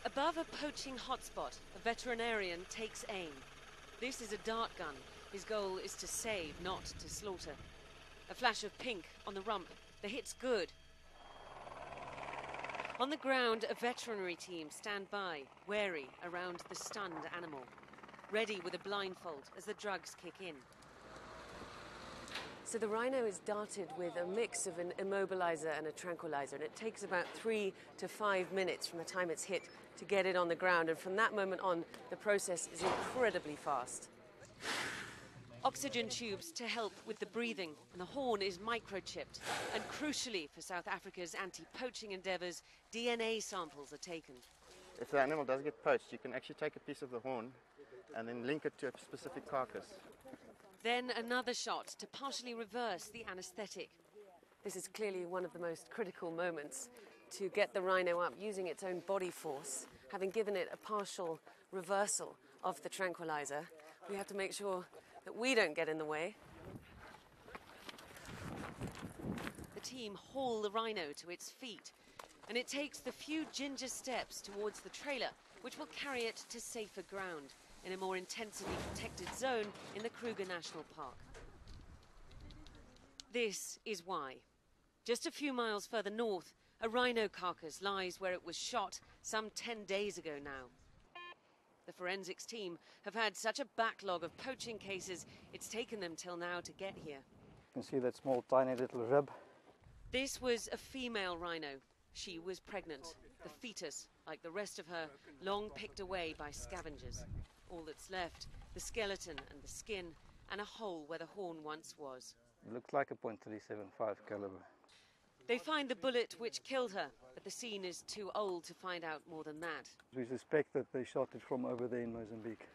Above a poaching hotspot, a veterinarian takes aim. This is a dart gun. His goal is to save, not to slaughter. A flash of pink on the rump. The hit's good. On the ground, a veterinary team stand by, wary around the stunned animal, ready with a blindfold as the drugs kick in. So the rhino is darted with a mix of an immobilizer and a tranquilizer, and it takes about 3 to 5 minutes from the time it's hit to get it on the ground, and from that moment on, the process is incredibly fast. Oxygen tubes to help with the breathing, and the horn is microchipped. And crucially for South Africa's anti-poaching endeavours, DNA samples are taken. If the animal does get poached, you can actually take a piece of the horn and then link it to a specific carcass. Then another shot to partially reverse the anaesthetic. This is clearly one of the most critical moments to get the rhino up using its own body force. Having given it a partial reversal of the tranquilizer, we have to make sure that we don't get in the way. The team haul the rhino to its feet, and it takes the few ginger steps towards the trailer, which will carry it to safer ground in a more intensively protected zone in the Kruger National Park. This is why. Just a few miles further north, a rhino carcass lies where it was shot some 10 days ago now. The forensics team have had such a backlog of poaching cases, it's taken them till now to get here. You can see that small, tiny little rib. This was a female rhino. She was pregnant. The fetus, like the rest of her, long picked away by scavengers. All that's left, the skeleton and the skin, and a hole where the horn once was. It looks like a .375 caliber. They find the bullet which killed her, but the scene is too old to find out more than that. We suspect that they shot it from over there in Mozambique.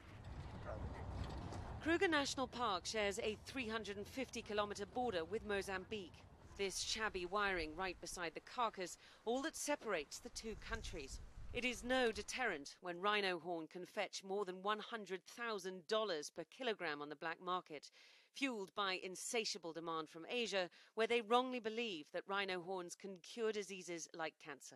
Kruger National Park shares a 350-kilometre border with Mozambique. This shabby wiring right beside the carcass, all that separates the two countries. It is no deterrent when rhino horn can fetch more than $100,000 per kilogram on the black market, fueled by insatiable demand from Asia, where they wrongly believe that rhino horns can cure diseases like cancer.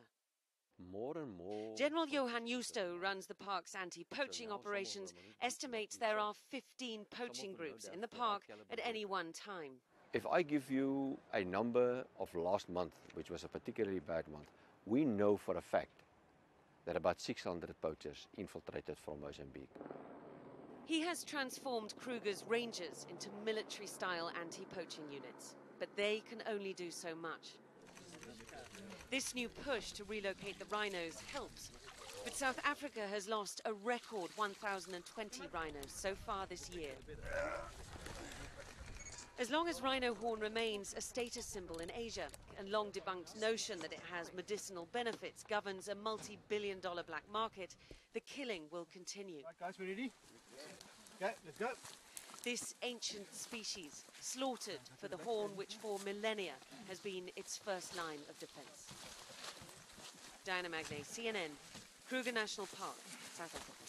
More and more. General Johan Justo, who runs the park's anti-poaching operations, estimates there are 15 poaching groups in the park at any one time. If I give you a number of last month, which was a particularly bad month, we know for a fact that about 600 poachers infiltrated from Mozambique. He has transformed Kruger's rangers into military-style anti-poaching units, but they can only do so much. This new push to relocate the rhinos helps, but South Africa has lost a record 1,020 rhinos so far this year. As long as rhino horn remains a status symbol in Asia, a long-debunked notion that it has medicinal benefits governs a multi-billion-dollar black market, the killing will continue. Right, guys, we ready? Okay, let's go. This ancient species, slaughtered for the horn which for millennia has been its first line of defence. Diana Magnay, CNN, Kruger National Park, South Africa.